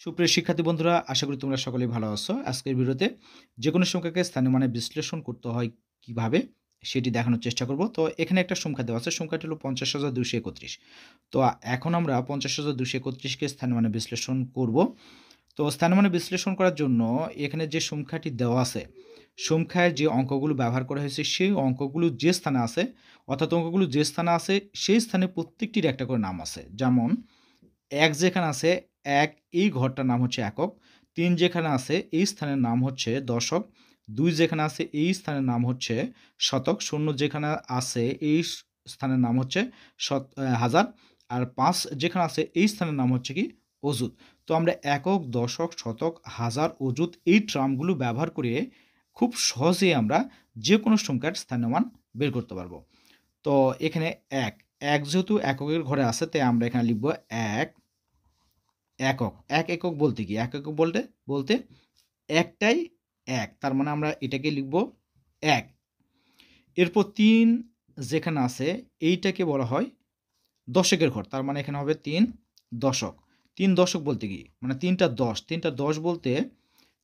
সুপ্রিয় শিক্ষার্থী বন্ধুরা, আশা করি তোমরা সকলেই ভালো আছো। আজকের ভিডিওতে যেকোনো সংখ্যাকে স্থানীয় মানে বিশ্লেষণ করতে হয় কিভাবে সেটি দেখানোর চেষ্টা করব। তো এখানে একটা সংখ্যা দেওয়া আছে, সংখ্যাটি হলো ৫০,২৩১। তো এখন আমরা ৫০,২৩১ কে স্থানীয় মানে বিশ্লেষণ করব। তো স্থানীয় মানে বিশ্লেষণ করার জন্য এখানে যে সংখ্যাটি দেওয়া আছে, সংখ্যায় যে অঙ্কগুলো ব্যবহার করা হয়েছে সেই অঙ্কগুলো যে স্থানে আছে, অর্থাৎ অঙ্কগুলো যে স্থানে আছে সেই স্থানে প্রত্যেকটির একটা করে নাম আছে। যেমন ১ যেখানে আছে, ১ এই ঘরটার নাম হচ্ছে একক। ৩ যেখানে আছে এই স্থানের নাম হচ্ছে দশক। ২ যেখানে আছে এই স্থানের নাম হচ্ছে শতক। ০ যেখানে আছে এই স্থানের নাম হচ্ছে হাজার। আর ৫ যেখানে আছে এই স্থানের নাম হচ্ছে কি অযুত। তো আমরা একক, দশক, শতক, হাজার, অযুত এই টার্মগুলো ব্যবহার করে খুব সহজেই আমরা যেকোনো সংখ্যার স্থানীয় মান বের করতে পারবো। তো এখানে ১, ১ যেহেতু এককের ঘরে আছে তাই আমরা এখানে লিখব ১ একক। ১ একক বলতে কি? ১ একক বলতে একটাই ১। তার মানে আমরা এটাকে লিখব ১। এরপর ৩ যেখানে আছে এইটাকে বলা হয় দশকের ঘর। তার মানে এখানে হবে ৩ দশক। ৩ দশক বলতে কি? মানে ৩টা ১০। ৩টা ১০ বলতে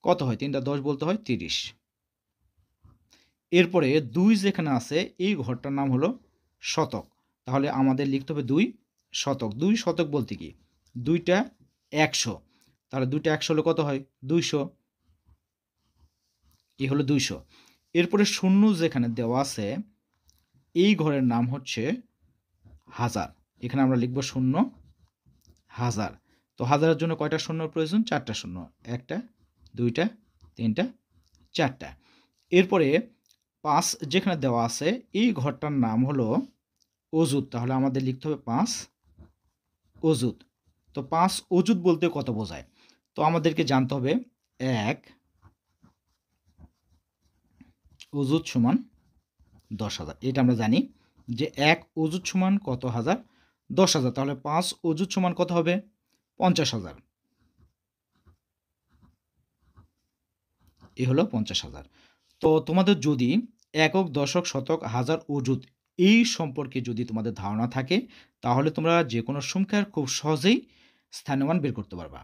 কত হয়? ৩টা ১০ বলতে হয় ৩০। এরপরে ২ যেখানে আছে এই ঘরটার নাম হলো শতক। তাহলে আমাদের লিখতে হবে ২ শতক। ২ শতক বলতে কি? ২টা ১০০। তাহলে ২টা ১০০ হলে কত হয়? ২০০। এ হলো ২০০। এরপরে ০ যেখানে দেওয়া আছে এই ঘরের নাম হচ্ছে হাজার। এখানে আমরা লিখব ০ হাজার। তো হাজারের জন্য কয়টা শূন্যর প্রয়োজন? ৪টা শূন্য। ১টা, ২টা, ৩টা, ৪টা। এরপরে ৫ যেখানে দেওয়া আছে এই ঘরটার নাম হলো অযুত। তাহলে আমাদের লিখতে হবে ৫ অযুত। তো ৫ অযুত বলতে কত বোঝায়? তো আমাদেরকে জানতে হবে ১ অযুত সমান ১০,০০০। এটা আমরা জানি যে ১ অযুত সমান কত হাজার? ১০,০০০। তাহলে ৫ অযুত সমান কত হবে? ৫০,০০০। এ হলো ৫০,০০০। তো তোমাদের যদি একক, দশক, শতক, হাজার, অযুত এই সম্পর্কে যদি তোমাদের ধারণা থাকে তাহলে তোমরা যেকোনো সংখ্যার খুব সহজেই স্থানীয় মান বের করতে পারবা।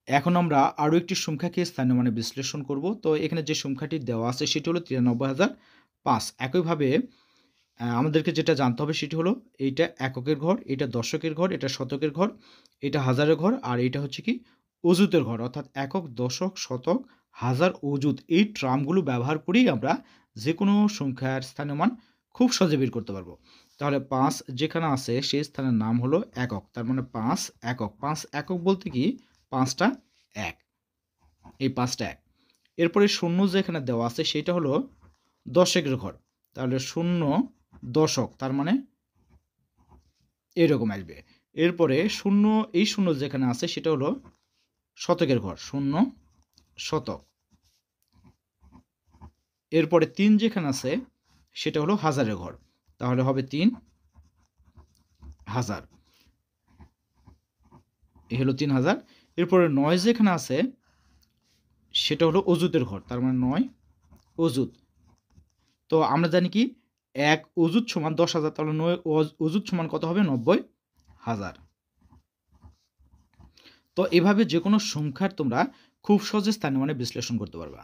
এখন আমরা আরও একটি সংখ্যাকে স্থানীয় মানে বিশ্লেষণ করব। তো এখানে যে সংখ্যাটি দেওয়া আছে সেটি হলো ৯৩,০০৫। একইভাবে আমাদেরকে যেটা জানতে হবে সেটি হলো এইটা এককের ঘর, এটা দশকের ঘর, এটা শতকের ঘর, এটা হাজারের ঘর, আর এইটা হচ্ছে কি অযুতের ঘর। অর্থাৎ একক, দশক, শতক, হাজার, অযুত এই টার্মগুলো ব্যবহার করেই আমরা যে কোনো সংখ্যার স্থানীয় মান খুব সহজে বের করতে পারবো। তাহলে ৫ যেখানে আছে সেই স্থানের নাম হলো একক। তার মানে ৫ একক। ৫ একক বলতে কি? ৫টা ১। এই ৫টা ১। এরপরে ০ যেখানে দেওয়া আছে সেটা হলো দশকের ঘর। তাহলে ০ দশক। তার মানে এরকম আসবে। এরপরে ০ এই ০ যেখানে আছে সেটা হলো শতকের ঘর। ০ শতক। এরপরে ৩ যেখানে আছে সেটা হলো হাজারের ঘর। তাহলে হবে ৩ হাজার। এ হলো ৩,০০০। এরপরে ৯ যেখানে আছে সেটা হলো অযুতের ঘর। তার মানে ৯ অযুত। তো আমরা জানি কি ১ অযুত সমান ১০,০০০। তাহলে ৯ অযুত সমান কত হবে? ৯০,০০০। তো এভাবে যেকোনো সংখ্যার তোমরা খুব সহজে স্থানীয় মানে বিশ্লেষণ করতে পারবা।